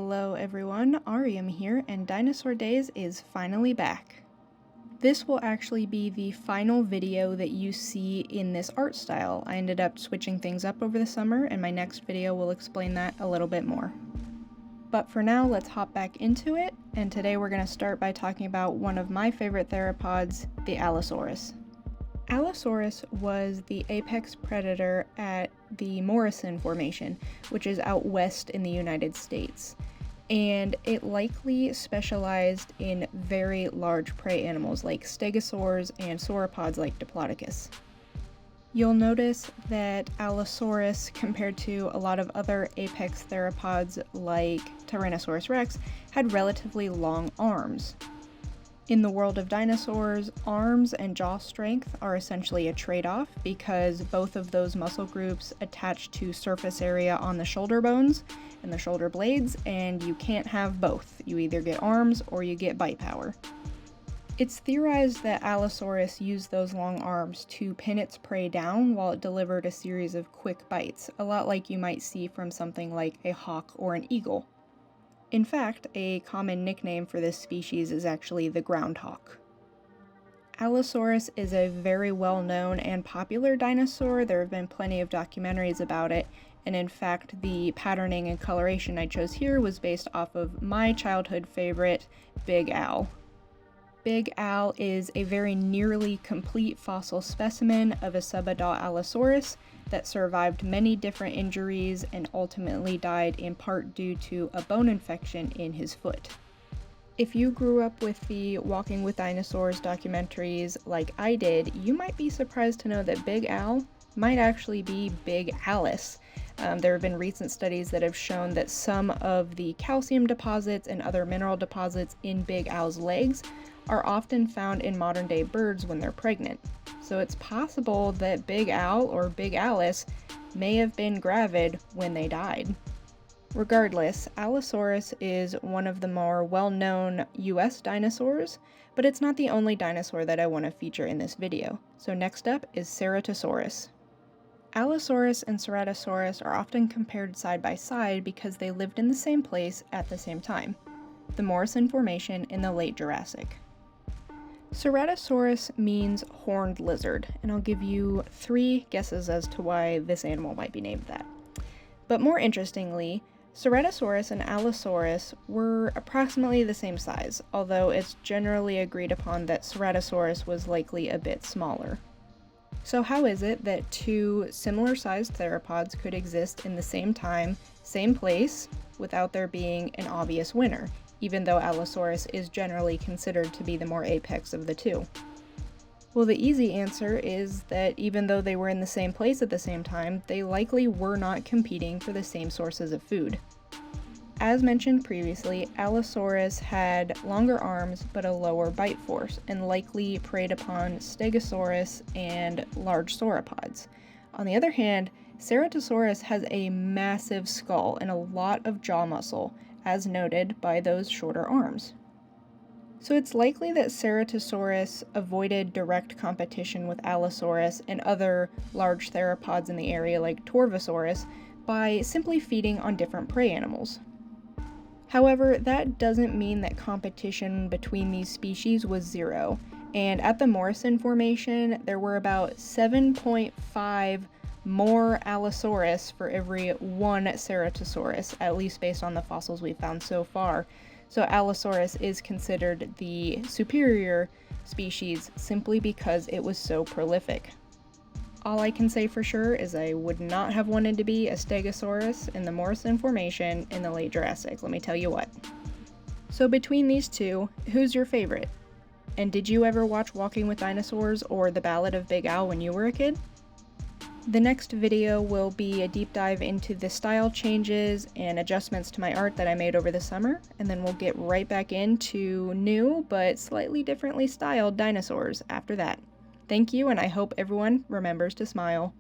Hello everyone, Ariam here, and Dinosaur Days is finally back. This will actually be the final video that you see in this art style. I ended up switching things up over the summer, and my next video will explain that a little bit more. But for now, let's hop back into it, and today we're going to start by talking about one of my favorite theropods, the Allosaurus. Allosaurus was the apex predator at the Morrison Formation, which is out west in the United States, and it likely specialized in very large prey animals like stegosaurs and sauropods like Diplodocus. You'll notice that Allosaurus, compared to a lot of other apex theropods like Tyrannosaurus rex, had relatively long arms. In the world of dinosaurs, arms and jaw strength are essentially a trade-off because both of those muscle groups attach to surface area on the shoulder bones and the shoulder blades, and you can't have both. You either get arms or you get bite power. It's theorized that Allosaurus used those long arms to pin its prey down while it delivered a series of quick bites, a lot like you might see from something like a hawk or an eagle. In fact, a common nickname for this species is actually the groundhawk. Allosaurus is a very well-known and popular dinosaur. There have been plenty of documentaries about it, and in fact, the patterning and coloration I chose here was based off of my childhood favorite, Big Al. Big Al is a very nearly complete fossil specimen of a subadult Allosaurus that survived many different injuries and ultimately died in part due to a bone infection in his foot. If you grew up with the Walking with Dinosaurs documentaries like I did, you might be surprised to know that Big Al might actually be Big Alice. There have been recent studies that have shown that some of the calcium deposits and other mineral deposits in Big Al's legs are often found in modern-day birds when they're pregnant. So it's possible that Big Al or Big Alice may have been gravid when they died. Regardless, Allosaurus is one of the more well-known US dinosaurs, but it's not the only dinosaur that I want to feature in this video. So next up is Ceratosaurus. Allosaurus and Ceratosaurus are often compared side by side because they lived in the same place at the same time, the Morrison Formation in the late Jurassic. Ceratosaurus means horned lizard, and I'll give you 3 guesses as to why this animal might be named that. But more interestingly, Ceratosaurus and Allosaurus were approximately the same size, although it's generally agreed upon that Ceratosaurus was likely a bit smaller. So how is it that 2 similar-sized theropods could exist in the same time, same place, without there being an obvious winner, even though Allosaurus is generally considered to be the more apex of the 2? Well, the easy answer is that even though they were in the same place at the same time, they likely were not competing for the same sources of food. As mentioned previously, Allosaurus had longer arms but a lower bite force, and likely preyed upon Stegosaurus and large sauropods. On the other hand, Ceratosaurus has a massive skull and a lot of jaw muscle, as noted by those shorter arms. So it's likely that Ceratosaurus avoided direct competition with Allosaurus and other large theropods in the area like Torvosaurus by simply feeding on different prey animals. However, that doesn't mean that competition between these species was zero, and at the Morrison Formation, there were about 7.5 more Allosaurus for every 1 Ceratosaurus, at least based on the fossils we've found so far. So Allosaurus is considered the superior species simply because it was so prolific. All I can say for sure is I would not have wanted to be a Stegosaurus in the Morrison Formation in the late Jurassic, let me tell you what. So between these 2, who's your favorite? And did you ever watch Walking with Dinosaurs or The Ballad of Big Al when you were a kid? The next video will be a deep dive into the style changes and adjustments to my art that I made over the summer, and then we'll get right back into new but slightly differently styled dinosaurs after that. Thank you, and I hope everyone remembers to smile.